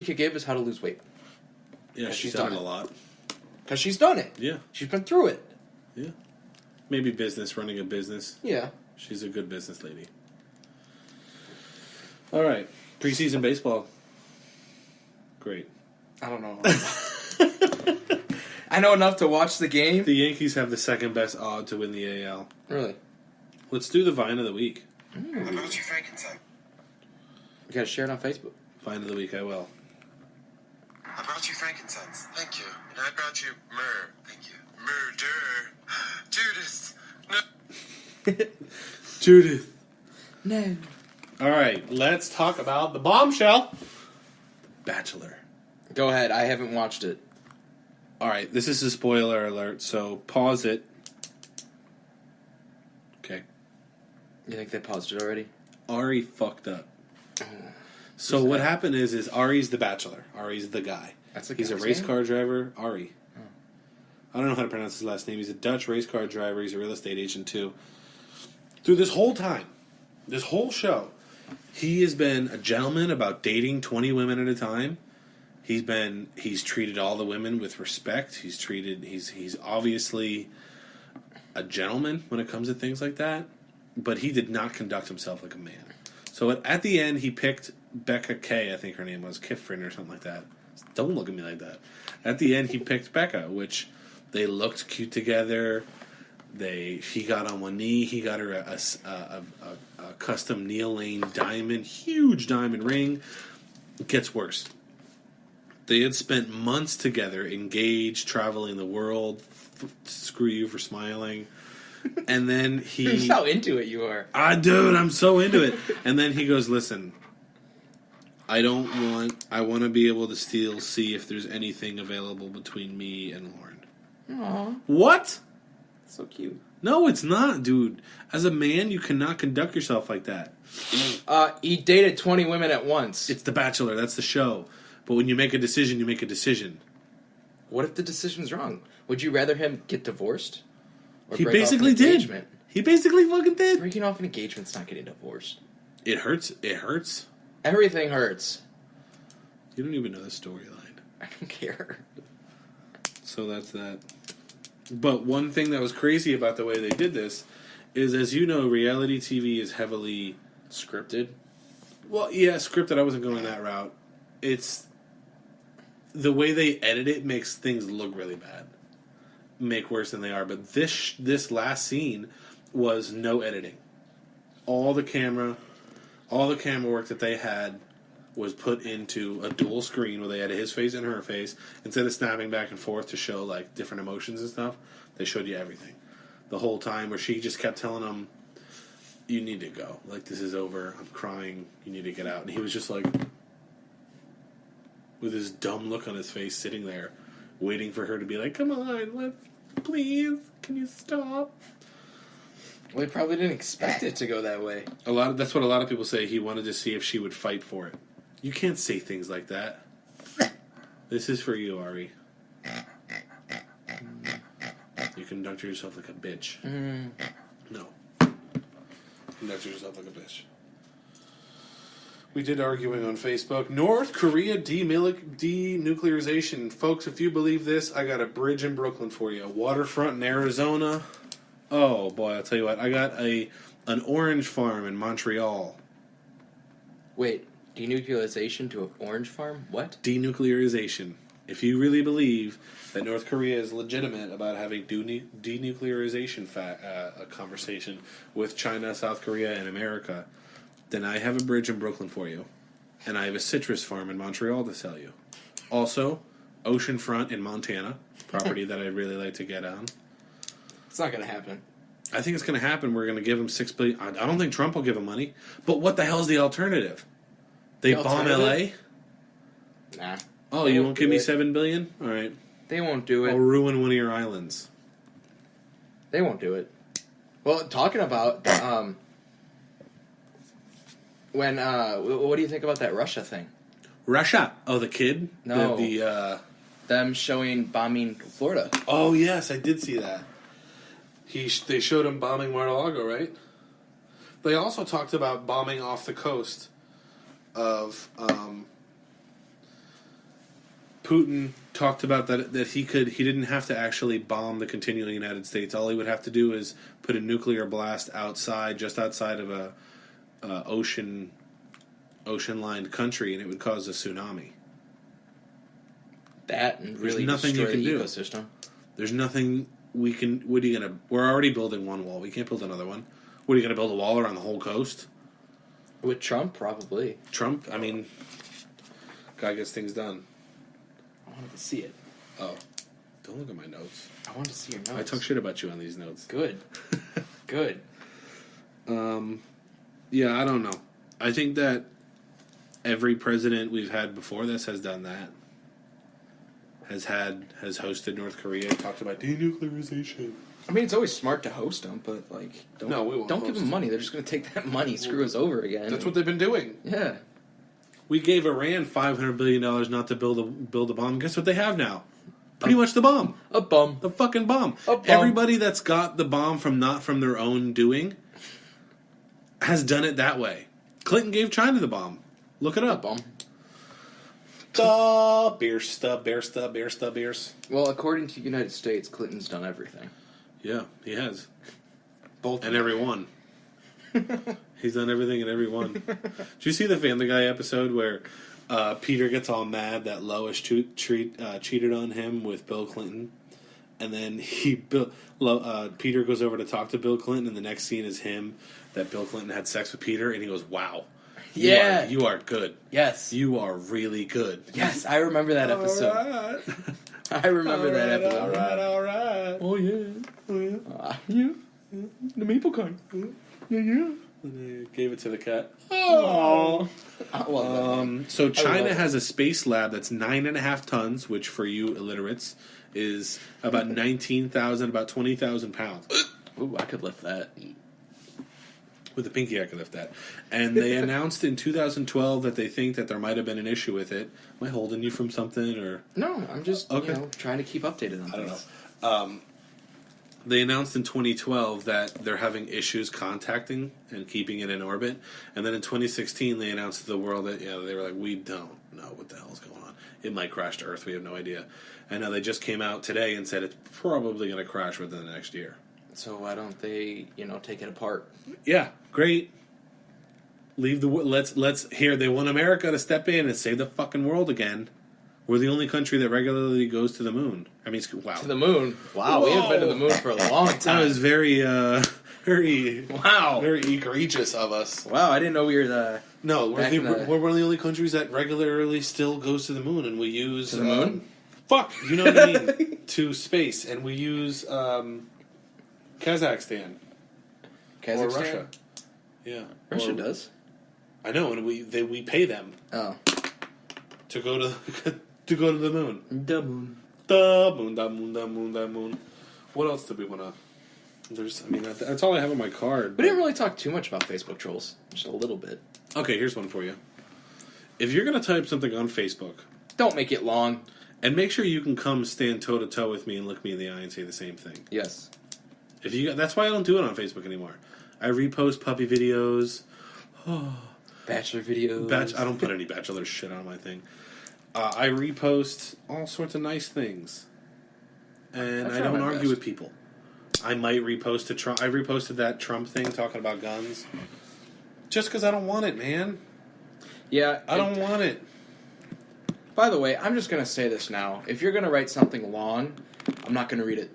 could give is how to lose weight. Yeah, she's done it a lot. Because she's done it. Yeah. She's been through it. Yeah. Maybe business, running a business. Yeah. She's a good business lady. All right. Preseason baseball. Great. I don't know. I know enough to watch the game. The Yankees have the second best odd to win the AL. Really? Let's do the Vine of the Week. How about you, Frankenstein? You gotta share it on Facebook. Vine of the Week, I will. I brought you frankincense. Thank you. And I brought you myrrh. Thank you. Murder. Judas. No. Judith. No. All right, let's talk about the bombshell. Bachelor. Go ahead. I haven't watched it. All right, this is a spoiler alert, so pause it. Okay. You think they paused it already? Ari fucked up. So what happened is Ari's the bachelor. Ari's the guy. That's the He's a guy's race name? car driver. Ari. I don't know how to pronounce his last name. He's a Dutch race car driver. He's a real estate agent too. Through this whole time, this whole show, he has been a gentleman about dating 20 women at a time. He's treated all the women with respect. He's obviously a gentleman when it comes to things like that, but he did not conduct himself like a man. So at the end, he picked Becca K, I think her name was, Kifrin or something like that. Don't look at me like that. At the end, he picked Becca, which they looked cute together. He got on one knee. He got her a custom Neil Lane diamond, huge diamond ring. It gets worse. They had spent months together, engaged, traveling the world. Screw you for smiling. And then Here's how into it you are. Dude, I'm so into it. And then he goes, listen, I want to be able to see if there's anything available between me and Lauren. Aww. What? So cute. No, it's not, dude. As a man, you cannot conduct yourself like that. He dated 20 women at once. It's The Bachelor. That's the show. But when you make a decision, you make a decision. What if the decision's wrong? Would you rather him get divorced? Or He break off basically an did. engagement? He basically fucking did. Breaking off an engagement's not getting divorced. It hurts. It hurts. Everything hurts. You don't even know the storyline. I don't care. So that's that. But one thing that was crazy about the way they did this is, as you know, reality TV is heavily Scripted? Well, yeah, scripted. I wasn't going that route. It's the way they edit it makes things look really bad, make worse than they are. But this last scene was no editing. All the camera work that they had was put into a dual screen where they had his face and her face. Instead of snapping back and forth to show like different emotions and stuff, they showed you everything the whole time. Where she just kept telling him, "You need to go. Like, this is over. I'm crying. You need to get out." And he was just like, with his dumb look on his face, sitting there, waiting for her to be like, "Come on, please, can you stop?" Well, he probably didn't expect it to go that way. That's what a lot of people say. He wanted to see if she would fight for it. You can't say things like that. This is for you, Ari. You conduct yourself like a bitch. No. Conduct yourself like a bitch. We did arguing on Facebook. North Korea denuclearization. Folks, if you believe this, I got a bridge in Brooklyn for you. A waterfront in Arizona. Oh, boy, I'll tell you what. I got an orange farm in Montreal. Wait, denuclearization to an orange farm? What? Denuclearization. If you really believe that North Korea is legitimate about having denuclearization a conversation with China, South Korea, and America, then I have a bridge in Brooklyn for you. And I have a citrus farm in Montreal to sell you. Also, oceanfront in Montana, property that I'd really like to get on. It's not going to happen. I think it's going to happen. We're going to give him $6 billion. I don't think Trump will give him money. But what the hell is the alternative? They bomb L.A.? Nah. Oh, you won't give me $7 billion? All right. They won't do it. I'll ruin one of your islands. They won't do it. Well, talking about what do you think about that Russia thing? Russia. Oh, the kid? No. Them showing bombing Florida. Oh, yes, I did see that. They showed him bombing Mar-a-Lago, right? They also talked about bombing off the coast of Putin talked about that he didn't have to actually bomb the continuing United States. All he would have to do is put a nuclear blast just outside of a ocean-lined country, and it would cause a tsunami. That and really nothing destroy you can the do. ecosystem. There's nothing we can. What are you gonna? We're already building one wall. We can't build another one. What are you gonna build a wall around the whole coast? With Trump, probably. Trump. I mean, guy gets things done. I wanted to see it. Oh, don't look at my notes. I wanted to see your notes. I talk shit about you on these notes. Good. Good. Yeah, I don't know. I think that every president we've had before this has done that. Has hosted North Korea, talked about denuclearization. I mean, it's always smart to host them, but like, don't, No, we won't don't give host them money. They're just going to take that money, screw us over again. That's what they've been doing. Yeah. We gave Iran $500 billion not to build a bomb. Guess what they have now? Pretty much the bomb. A bum. The fucking bomb. A bomb. Everybody that's got the bomb not from their own doing has done it that way. Clinton gave China the bomb. Look it A up. bum. Beers. Well, according to the United States, Clinton's done everything. Yeah, he has. Both. And every one. He's done everything in every one. Did you see the Family Guy episode where Peter gets all mad that Lois cheated on him with Bill Clinton? And then Peter goes over to talk to Bill Clinton, and the next scene is him, that Bill Clinton had sex with Peter, and he goes, wow. Yeah. You are good. Yes. You are really good. Yes, I remember that episode. All right. I remember that episode. All right. Oh, yeah. Yeah. The maple cone. Yeah. Gave it to the cat. Oh. I love that. So China it. has a space lab that's 9.5 tons, which for you illiterates is about 19,000, about 20,000 pounds. Ooh, I could lift that. With a pinky, I could lift that. And they announced in 2012 that they think that there might have been an issue with it. Am I holding you from something, or No, I'm just Okay. trying to keep updated on I don't things. know? They announced in 2012 that they're having issues contacting and keeping it in orbit. And then in 2016, they announced to the world that, they were like, we don't know what the hell's going on. It might crash to Earth. We have no idea. And now they just came out today and said it's probably going to crash within the next year. So why don't they, take it apart? Yeah, great. Leave let's here. They want America to step in and save the fucking world again. We're the only country that regularly goes to the moon. I mean, wow. To the moon? Wow, we haven't been to the moon for a long That time. was very, very, Wow. very egregious of us. Wow, I didn't know we were the... No, Back in the- we're one of the only countries that regularly still goes to the moon, and we use To the moon? Fuck, you know what I mean? To space, and we use Kazakhstan Kazakhstan? or Russia. Yeah, Russia Or- does? I know, and we pay them Oh. to go to to go to the moon. The moon. The moon, the moon, the moon, the moon. What else do we want to? That's all I have on my card. We didn't really talk too much about Facebook trolls. Just a little bit. Okay, here's one for you. If you're going to type something on Facebook, Don't make it long. and make sure you can come stand toe to toe with me and look me in the eye and say the same thing. Yes. That's why I don't do it on Facebook anymore. I repost puppy videos. Bachelor videos. I don't put any bachelor shit on my thing. I repost all sorts of nice things, and I I try don't my argue best. with people. I might repost to Trump. I reposted that Trump thing talking about guns, just because I don't want it, man. Yeah. I don't want it. By the way, I'm just going to say this now. If you're going to write something long, I'm not going to read it.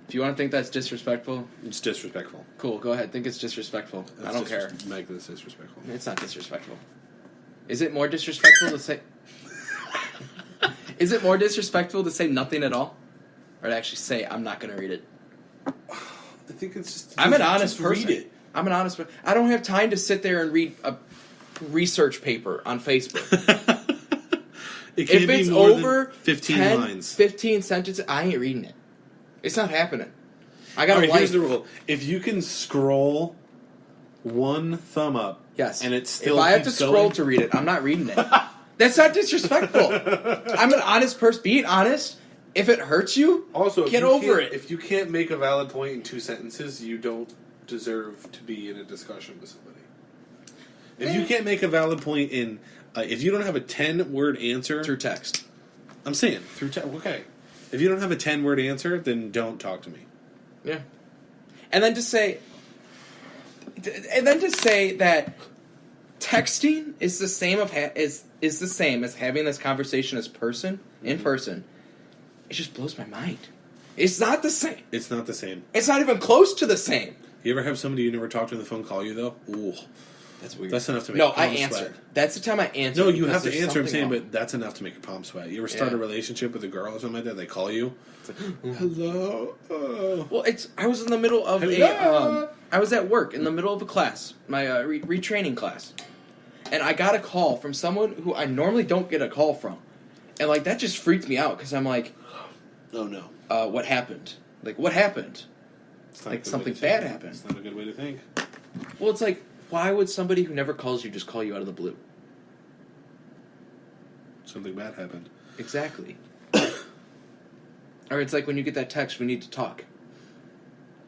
If you want to think that's disrespectful, It's disrespectful. cool, go ahead. Think it's disrespectful. I don't care. Make this disrespectful. It's not disrespectful. Is it more disrespectful to say... Is it more disrespectful to say nothing at all? Or to actually say, I'm not going to read it? I think it's just. I'm an just honest person. Read it. I'm an honest person. I don't have time to sit there and read a research paper on Facebook. It can't If be it's more than over 15 10, lines. 15 sentences, I ain't reading it. It's not happening. I got All a right, life. here's the rule: if you can scroll one thumb up, Yes. and it's still if I have to keeps scroll going, to read it, I'm not reading it. That's not disrespectful. I'm an honest person. Being honest, if it hurts you, also get over it. If you can't make a valid point in 2 sentences, you don't deserve to be in a discussion with somebody. If you can't make a valid point in, if you don't have a 10-word answer, Through text. I'm saying okay. If you don't have a 10-word answer, then don't talk to me. Yeah. And then to say that texting is the same is the same as having this conversation in person. It just blows my mind. It's not the same. It's not the same. It's not even close to the same. You ever have somebody you never talked to on the phone call you though? Ooh, that's weird. That's enough to make. No, your palms I answered. Sweat. That's the time I answered. No, you have because to there's answer. I'm saying, something wrong. but that's enough to make your palms sweat. You ever start a relationship with a girl or something like that? They call you. Hello. Well, I was in the middle of I was at work in the middle of a class, my retraining class, and I got a call from someone who I normally don't get a call from, and like that just freaked me out because I'm like, oh no, what happened? Like what happened? Like something bad happened. It's not a good way to think. Well, it's like, why would somebody who never calls you just call you out of the blue? Something bad happened. Exactly. Or it's like when you get that text, we need to talk.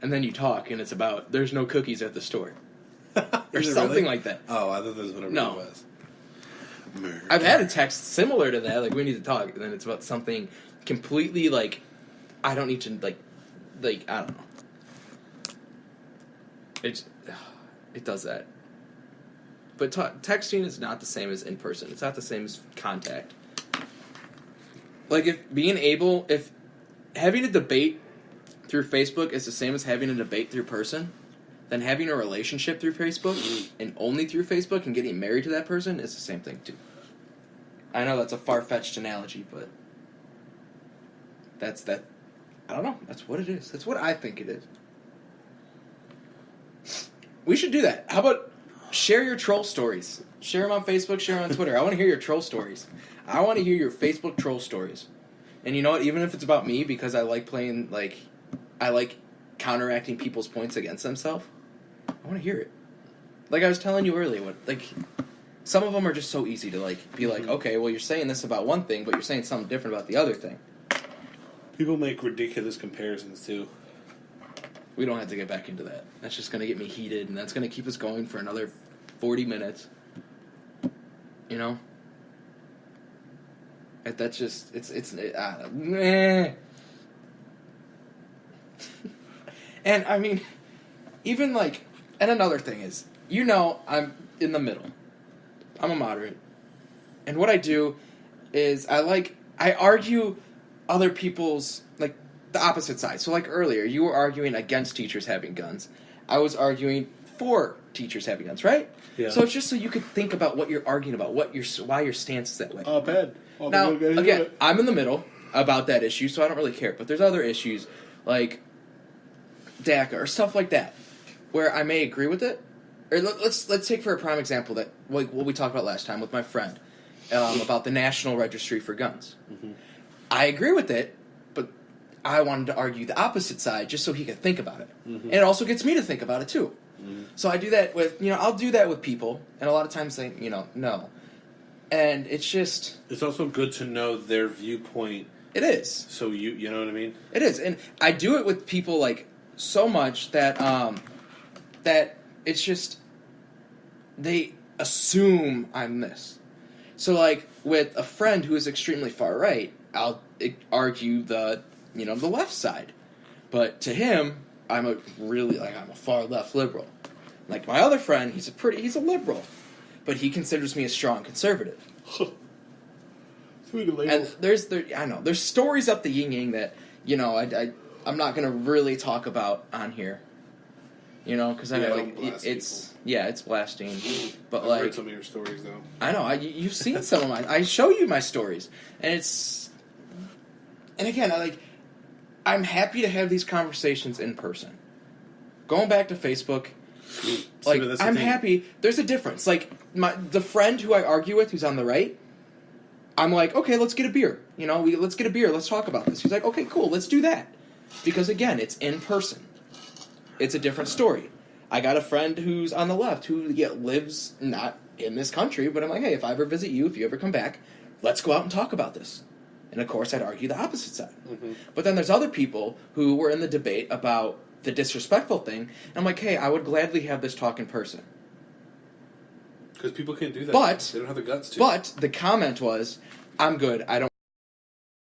And then you talk, and it's about, there's no cookies at the store. Or something really? like that. Oh, I thought that was what it No. was. I've had a text similar to that, like, we need to talk, and then it's about something completely, like, I don't need to, like, I don't know. It does that. But texting is not the same as in person. It's not the same as contact. Like, if having a debate through Facebook is the same as having a debate through person, then having a relationship through Facebook and only through Facebook and getting married to that person is the same thing too. I know that's a far-fetched analogy, but that's that. I don't know. That's what it is. That's what I think it is. We should do that. How about share your troll stories? Share them on Facebook, share them on Twitter. I want to hear your troll stories. I want to hear your Facebook troll stories. And you know what? Even if it's about me, because I like playing, like, I like counteracting people's points against themselves, I want to hear it. Like I was telling you earlier, some of them are just so easy to, like, be like, okay, well, you're saying this about one thing, but you're saying something different about the other thing. People make ridiculous comparisons, too. We don't have to get back into that. That's just going to get me heated, and that's going to keep us going for another 40 minutes. You know? That's just, And, I mean, even, like, and another thing is, you know, I'm in the middle. I'm a moderate. And what I do is I argue other people's, like, the opposite side. So, like, earlier, you were arguing against teachers having guns. I was arguing for teachers having guns, right? Yeah. So it's just so you could think about what you're arguing about, why your stance is that way. Oh, bad. Now, again, I'm in the middle about that issue, so I don't really care. But there's other issues, like DACA or stuff like that, where I may agree with it. Or let's take for a prime example that, like, what we talked about last time with my friend about the National Registry for Guns. Mm-hmm. I agree with it, but I wanted to argue the opposite side just so he could think about it. Mm-hmm. And it also gets me to think about it, too. Mm-hmm. So I do that with, I'll do that with people, and a lot of times they, no. And it's just... It's also good to know their viewpoint. It is. So you know what I mean? It is. And I do it with people, like, so much that, that it's just... They assume I'm this. So, like, with a friend who is extremely far right, I'll argue the left side. But to him, I'm a far left liberal. Like, my other friend, he's a liberal. But he considers me a strong conservative. And there's stories up the yin-yang that, I'm not going to really talk about on here. Because I know, like, it's blasting. But, I've heard some of your stories, though. I know, you've seen some of mine. I show you my stories. And again, I'm happy to have these conversations in person. Going back to Facebook, like, I'm happy. There's a difference. Like, the friend who I argue with who's on the right, I'm like, okay, let's get a beer. Let's get a beer. Let's talk about this. He's like, okay, cool, let's do that. Because, again, it's in person. It's a different story. I got a friend who's on the left who lives not in this country, but I'm like, hey, if I ever visit you, if you ever come back, let's go out and talk about this. And, of course, I'd argue the opposite side. Mm-hmm. But then there's other people who were in the debate about the disrespectful thing, and I'm like, hey, I would gladly have this talk in person. Because people can't do that. But they don't have the guts to. But the comment was, I'm good. I don't